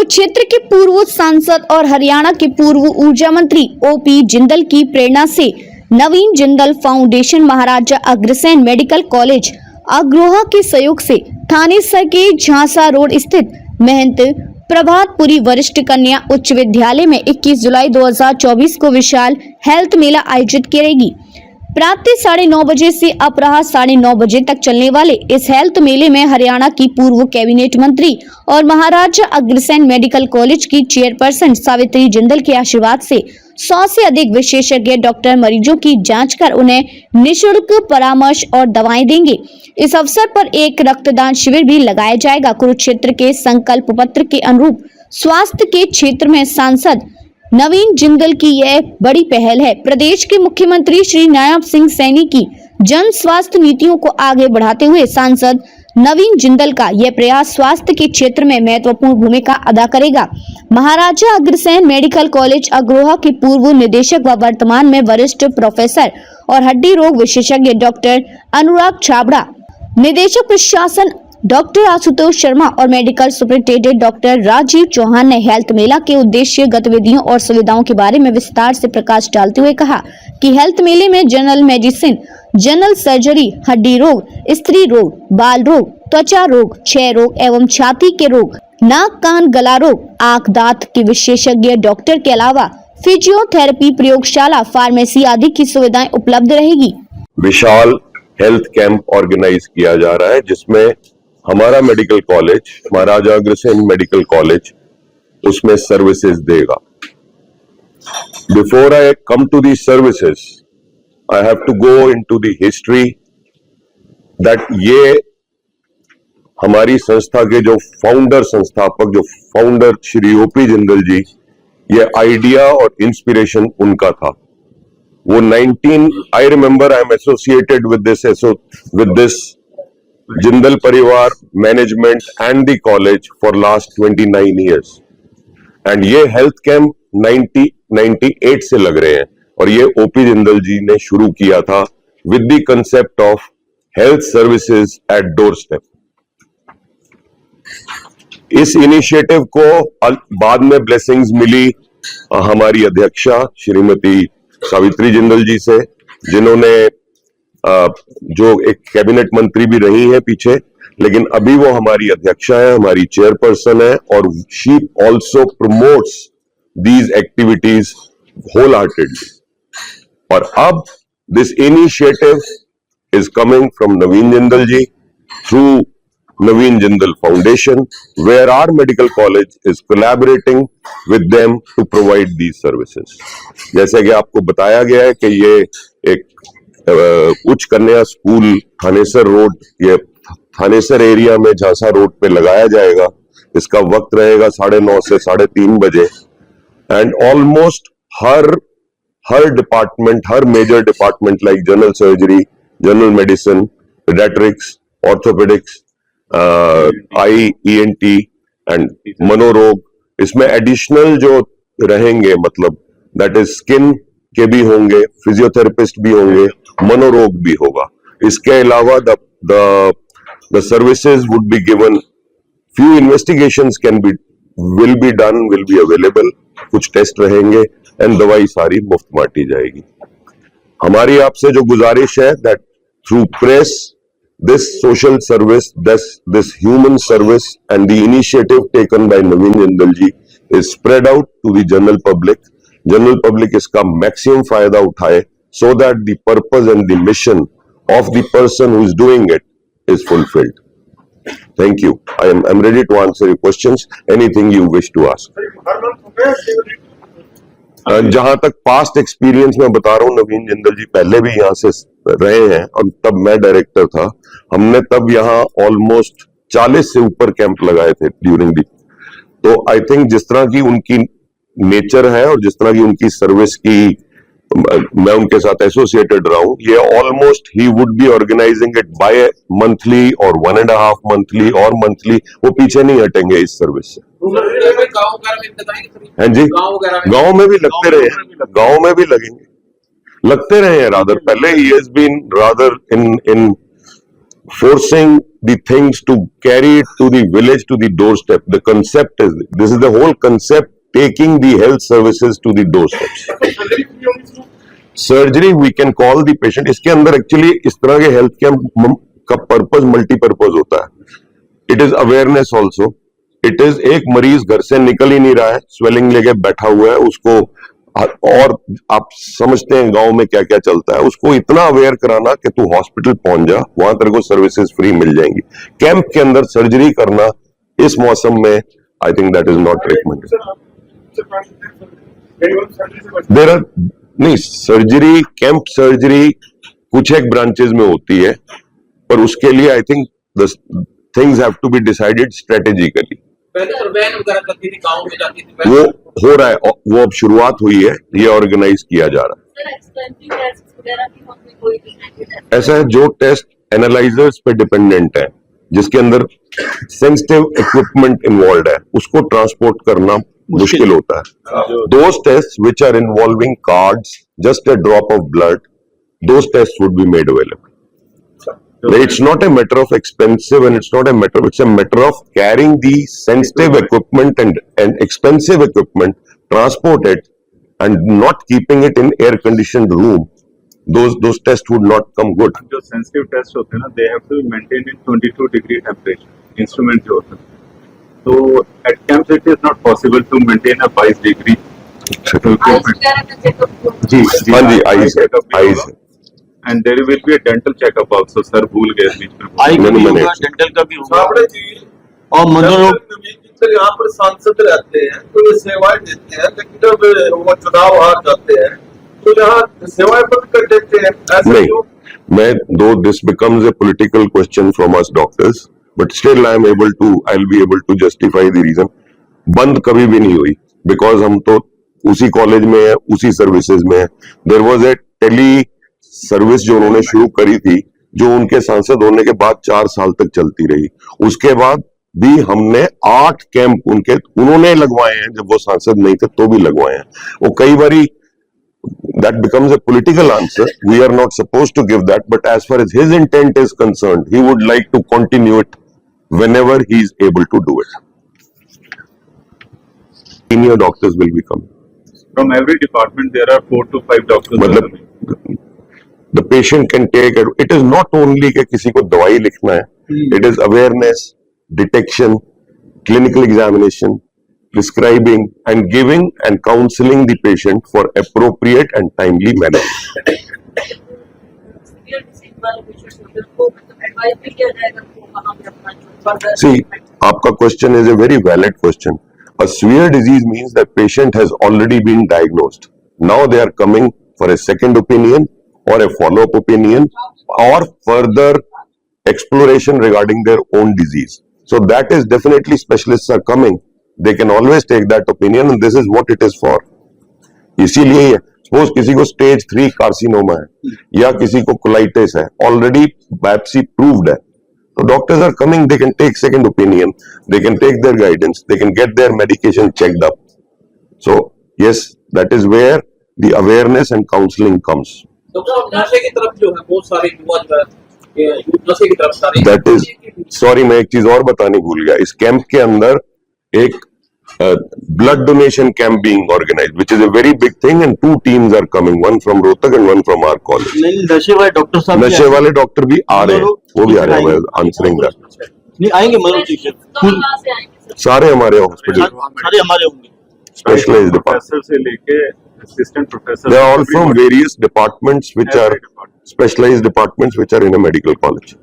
कुरुक्षेत्र के पूर्व सांसद और हरियाणा के पूर्व ऊर्जा मंत्री ओपी जिंदल की प्रेरणा से नवीन जिंदल फाउंडेशन महाराजा अग्रसेन मेडिकल कॉलेज अग्रोहा के सहयोग से थानेसर के झांसा रोड स्थित महंत प्रभातपुरी वरिष्ठ कन्या उच्च विद्यालय में 21 जुलाई 2024 को विशाल हेल्थ मेला आयोजित करेगी। प्रातः 9:30 बजे से अपराह 9:30 बजे तक चलने वाले इस हेल्थ मेले में हरियाणा की पूर्व कैबिनेट मंत्री और महाराजा अग्रसेन मेडिकल कॉलेज की चेयरपर्सन सावित्री जिंदल के आशीर्वाद से 100 से अधिक विशेषज्ञ डॉक्टर मरीजों की जांच कर उन्हें निःशुल्क परामर्श और दवाएं देंगे। इस अवसर पर एक रक्तदान शिविर भी लगाया जाएगा। कुरुक्षेत्र के संकल्प पत्र के अनुरूप स्वास्थ्य के क्षेत्र में सांसद नवीन जिंदल की यह बड़ी पहल है। प्रदेश के मुख्यमंत्री श्री नायब सिंह सैनी की जन स्वास्थ्य नीतियों को आगे बढ़ाते हुए सांसद नवीन जिंदल का यह प्रयास स्वास्थ्य के क्षेत्र में महत्वपूर्ण भूमिका अदा करेगा। महाराजा अग्रसेन मेडिकल कॉलेज अग्रोहा के पूर्व निदेशक व वर्तमान में वरिष्ठ प्रोफेसर और हड्डी रोग विशेषज्ञ डॉक्टर अनुराग छाबड़ा, निदेशक प्रशासन डॉक्टर आशुतोष शर्मा और medical superintendent doctor Rajiv Chauhan ने हेल्थ मेला के उद्देश्य, गतिविधियों और सुविधाओं के बारे में विस्तार से प्रकाश डालते हुए कहा कि हेल्थ मेले में जनरल मेडिसिन, जनरल सर्जरी, हड्डी रोग, स्त्री रोग, बाल रोग, त्वचा रोग, क्षय रोग एवं छाती के रोग, नाक कान गला रोग, आंख दांत के विशेषज्ञ डॉक्टर के अलावा फिजियोथेरेपी, प्रयोगशाला, फार्मेसी आदि की सुविधाएं उपलब्ध रहेगी। विशाल हेल्थ कैंप ऑर्गेनाइज किया जा रहा है जिसमें हमारा medical college, Maharaja Agrasen medical college, उसमें सर्विसेज देगा। Before I come to the services, I have to go into the history that ये हमारी संस्था के जो फाउंडर, संस्थापक, जो फाउंडर श्री ओपी जिंदल जी, ये आइडिया और इंस्पिरेशन उनका था। वो I remember I am associated with this Jindal परिवार management and the college for last 29 years and ये हेल्थ कैंप 1998 से लग रहे हैं और ये ओपी जिंदल जी ने शुरू किया था with the concept of health services at door step. इस इनिशिएटिव को बाद में ब्लेसिंग्स मिली हमारी अध्यक्षा श्रीमती सावित्री जिंदल जी से, जिन्होंने जो एक कैबिनेट मंत्री भी रही है पीछे, लेकिन अभी वो हमारी अध्यक्षा है, हमारी चेयरपर्सन है और she also promotes these activities wholeheartedly. और अब this initiative is coming from Naveen Jindal ji through Naveen Jindal Foundation, where our medical college is collaborating with them to provide these services. जैसे कि आपको बताया गया है कि ये एक उच्च कन्या स्कूल थानेसर रोड, ये थानेसर एरिया में झांसा रोड पे लगाया जाएगा। इसका वक्त रहेगा 9:30 से 3:30 बजे एंड ऑलमोस्ट हर डिपार्टमेंट, हर major department like general surgery, general medicine, paediatrics, orthopaedics, eye, ENT and मनोरोग, इसमें एडिशनल जो रहेंगे, मतलब दैट इज स्किन के भी होंगे, फिजियोथेरेपिस्ट भी होंगे, मनोरोग भी होगा। इसके अलावा the services would be given, few investigations will be available, कुछ टेस्ट रहेंगे एंड दवाई सारी मुफ्त बांटी जाएगी। हमारी आपसे जो गुजारिश है that through press this social service, this human service and the initiative taken by Naveen Jindal ji is spread out to the general public. General public इसका maximum फायदा उठाए so that the purpose and the mission of the person who is doing it is fulfilled. Thank you. I'm ready to answer your questions. Anything you wish to ask. जहां तक past experience में बता रहा हूं, नवीन जिंदल जी पहले भी यहाँ से रहे हैं और तब मैं डायरेक्टर था। हमने तब यहाँ ऑलमोस्ट 40 से ऊपर कैंप लगाए थे ड्यूरिंग दी। तो आई थिंक जिस तरह की उनकी नेचर है और जिस तरह की उनकी सर्विस की मैं उनके साथ एसोसिएटेड रहा हूं, ये ऑलमोस्ट ही would be organising it bimonthly और 1.5 मंथली और मंथली, वो पीछे नहीं हटेंगे इस सर्विस से। हाँ जी, गांव में भी लगते रहे, गांव में भी लगेंगे, लगते रहे हैं। रादर पहले ही has been rather in forcing the things to carry it to the village, to the doorstep. The concept is, this is the whole concept, taking the health services to the doorsteps. Surgery we can call the patient. इसके अंदर actually इस तरह के health camp का purpose multipurpose होता है. It is awareness also. It is एक मरीज घर से निकल ही नहीं रहा है, स्वेलिंग लेके बैठा हुआ है, उसको, और आप समझते हैं गांव में क्या क्या चलता है, उसको इतना अवेयर कराना कि तू हॉस्पिटल पहुंच जा, वहां तेरे को सर्विसेज फ्री मिल जाएंगी. कैंप के अंदर सर्जरी करना इस मौसम में, I think that is not recommended. There are, नहीं, सर्जरी, कैंप सर्जरी कुछ एक ब्रांचेस में होती है, पर उसके लिए I think the things have to be decided strategically. पहले तो वैन वगैरह करती थी, गांव में जाती थी. वो हो रहा है, वो अब शुरुआत हुई है, ये ऑर्गेनाइज किया जा रहा है. ऐसा है, जो टेस्ट एनालाइजर्स पे डिपेंडेंट है, जिसके अंदर सेंसिटिव इक्विपमेंट इन्वॉल्व है, उसको ट्रांसपोर्ट करना मुश्किल होता है. Those test which are involving cards, just a drop of blood, those test would be made available. It's not a matter of expensive, and it's not a matter, it's a matter of carrying the sensitive equipment and expensive equipment, transport it, and not keeping it in air conditioned room. Those tests would not come good. जो sensitive tests होते हैं ना, they have to be maintained in 22-degree temperature. Instrument जो होता है, तो at camps it is not possible to maintain a 22-degree. जी, हाँ जी, eyes. And there will be a dental checkup also. Sir भूल गए बीच में. आई का भी मैंने- होगा, डेंटल का भी होगा, सामने जी और मनोरोग. सर यहाँ पर सांसद रहते हैं तो ये सेवाएं देते हैं, लेकिन जब वो चुनाव हार जाते हैं तो यहाँ सेवाएं बंद कर देते हैं. ऐसे नहीं, क्यों? मैं, though this becomes a political question from us doctors, but still I'll be able to justify the reason. बंद कभी भी नहीं हुई, because हम तो उसी कॉलेज में है, उसी सर्विसेज में है. There was a tele service जो उन्होंने शुरू करी थी, जो उनके सांसद होने के बाद 4 साल तक चलती रही. उसके बाद भी हमने 8 कैंप उन्होंने लगवाए हैं, जब वो सांसद नहीं थे तो भी लगवाए हैं. वो कई बारी that becomes a political answer. We are not supposed to give that, but as far as his intent is concerned, he would like to continue it whenever he is able to do it. Senior doctors will be coming. From every department there are 4 to 5 doctors. मतलब the patient can take it. It is not only कि किसी को दवाई लिखना है. It is awareness, detection, clinical examination, prescribing, and giving and counseling the patient for appropriate and timely manner. See, आपका question is a very valid question. A severe disease means that patient has already been diagnosed. Now they are coming for a second opinion or a follow-up opinion or further exploration regarding their own disease. So that is definitely, specialists are coming. They can always take that opinion, and this is what it is for. इसीलिए suppose किसी को stage 3 carcinoma है या किसी को colitis है, already biopsy proved है, तो doctors are coming, they can take second opinion, they can take their guidance, they can get their medication checked up. So yes, that is where the awareness and counselling comes. Doctor नशे की तरफ जो है बहुत सारे युवा जो है नशे की तरफ सारे. दैट इज, सॉरी मैं एक चीज और बतानी भूल गया. इस कैंप के अंदर एक blood donation camp being organized, which is a very big thing, and 2 teams are coming, one from Rohtak and one from our college. नहीं, नशे वाले डॉक्टर साहब नशे वाले डॉक्टर भी आ रहे हैं, वो भी आ रहे हैं. Answering that. नहीं आएंगे, मनोरोग चिकित्सक सारे हमारे हॉस्पिटल सारे हमारे होंगे. स्पेशलाइज्ड प्रोफेसर से लेके assistant professor. They are all from various departments which are specialized departments which are in a medical college.